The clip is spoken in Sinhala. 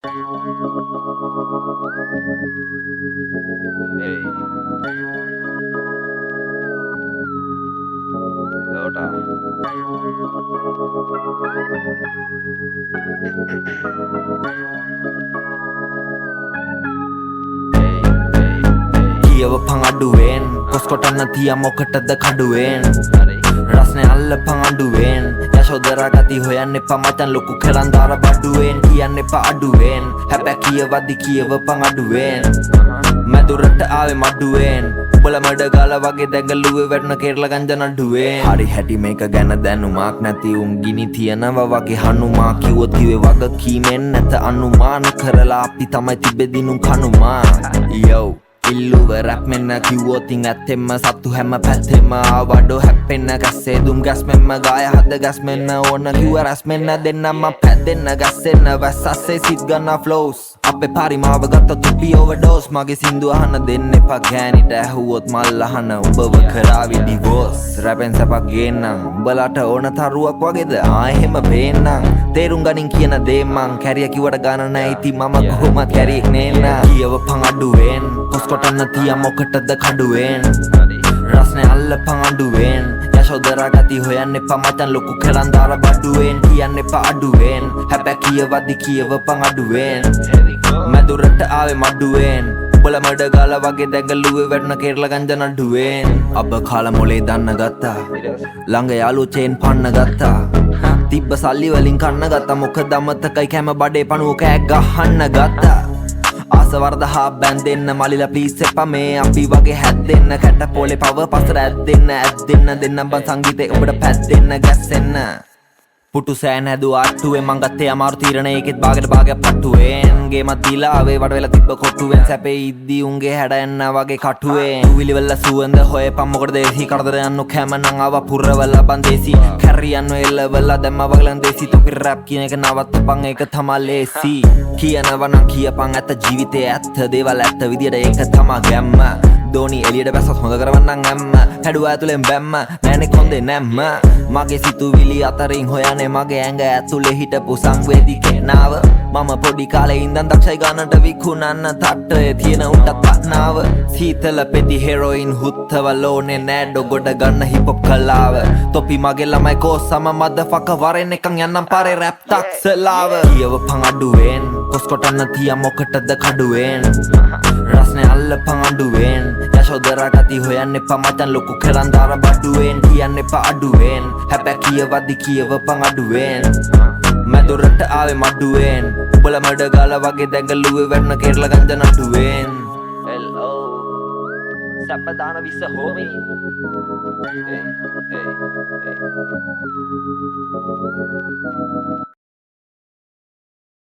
Hey, Lota. කියව පං කොස්කොටන්න තිය මොකටද කඩුවෙන් රස්නය අල්ල පං යශෝදරා ගති හොයන්න එපා මචන් ලොකු කරන්දාර බඩුවෙන් කියන්න එපා අඩුවෙන් හැබැ කියවදි කියව පං මැදුරට ආවෙ මඩුවෙන් උබල මඩ ගාල වගේ දැඟලුවේ වැටන කෙරල ගංජ නඩුවෙන් හරි හැටි මේක ගැන දැනුමක් නැති උන් ගිනි තියනව වගේ හනුමා කිව්වොත් කිව්වේ වග කීමෙන් නැත අනුමාන කරලා අපි තමයි තිබෙදිනුම් කනුමා යෝ ඉල්ලුව රැප් මෙන්න කිව්වෝතින් ඇත්තෙම සත්තු හැම පැත්තෙම ආවඩෝ හැප්පෙන්න ගැස්සේ දුම් ගැස් මෙන්න ගාය හද ගැස් මෙන්න ඕන කිව්ව රැස් මෙන්න දෙන්නම පැද්දෙන්න ගැස්සෙන්න වැස්සස්සේ සිත් ගන්න ෆ්ලෝස් අපේ පරිමාව ගත්ත තුපි ඕවර්ඩෝස් මගේ සින්දු අහන්න දෙන්න එපා ගෑනිට ඇහුවොත් මල් අහන උඹව කරාවි ඩිවෝස් රැපෙන් සැපක් ගේන්නම් උඹලාට ඕන තරුවක් වගේද ආයෙම පේන්නම් තේරුම් ගනින් කියන දේ මං කැරිය කිව්වට ගාන නැහැ ඉතින් මම කොහොමත් කැරියෙක් නේන කියව පං අඩුවෙන් කොස්කොටන්න තිය මොකටද කඩුවෙන් රස්නය අල්ල පං අඩුවෙන් යශෝදරා ගති හොයන්න එපා මචන් ලොකු කරන්දාර බඩුවෙන් කියන්න එපා අඩුවෙන් හැබැ කියවදි කියව පං අඩුවෙන් මැදුරට ආවෙ මඩුවෙන් උබල මඩ ගාල වගේ දැඟලුවේ වැටන කෙරල ගංජ නඩුවෙන් අබ කාල මොලේ දන්න ගත්තා ළඟ යාලු චේන් පන්න ගත්තා තිබ්බ සල්ලි වලින් කන්න ගත්තා මොකද අමතකයි කැම බඩේ පණුව කෑක් ගහන්න ගත්තා ආසවර්ද හා බැන්දෙන්න මලිලා ප්ලීස් එපා මේ අපි වගේ හැද්දෙන්න කැට පොලේ පව පසර ඇද්දෙන්න දෙන්න බං සංගීතේ උඹට පැද්දෙන්න ගැස්සෙන්න පුටු සෑන් හැදු අට්ටුවේ මං ගත්තේ අමාරු තීරණයකිත් බාගෙට බාගයක් පට්ටුවෙන් ගේමත් දීලා ආවේ වඩ වෙලා තිබ්බ කොට්ටුවෙන් සැපේ ඉද්දී උන්ගේ හැඩ එන්න වගේ කටුවෙන් විලිවල සුවඳ හොයපන් මොකටද දේසි කරදර යන්නු කැමනම් ආවා පුරවලා බන් දේසි කැරියන්න එල්ලවලා දැම්ම වගලන් දේසි තොපි රැප් කියන එක නවත්තපන් ඒක තමා ලේසි කියනවා නම් කියපන් ඇත්ත ජීවිතේ ඇත්ත දේවල් ඇත්ත විදියට ඒක තමා ගැම්ම දෝනි එලියට බැස්සත් හොඳ කරවන්නම් ඇම්ම හැඩුවා ඇතුලෙන් බැම්ම නෑනේ කොන්දේ නැම්ම මගේ සිතුවිලි අතරින් හොයන්නේ මගේ ඇඟ ඇතුලේ හිටපු සංවේදී කෙනාව මම පොඩි කාලේ ඉඳන් දක්ෂයි ගන්නට විකුණන්න තට්ටේ තියෙන උන්ට තත්නාව සීතල පෙති හෙරොයින් හුත්තවල ඕනේ නෑ ඩොගොඩ ගන්න හිපොප් කලාව තොපි මගේ ළමයි කෝසම මදෆක වරෙන් එකන් යන්නම් පාරේ රැප් තාක්සලාව කියව පං අඩුවෙන් කොස්කොටන්න තිය මොකටද කඩුවෙන් රස්නය අල්ල පං අඩුවෙන් යශෝදරා ගති හොයන්න එපා මචන් ලොකු කරන්දාර බඩුවෙන් කියන්න එපා අඩුවෙන් හැබැ කියවදි කියව පං අඩුවෙන් මැදුරට ආවෙ මඩුවෙන් උබල මඩ ගාල වගේ දැඟලුවේ වැටන කෙරල ගංජ නඩුවෙන් Hello. සැපදාන විස හෝමි. Hey, hey, hey.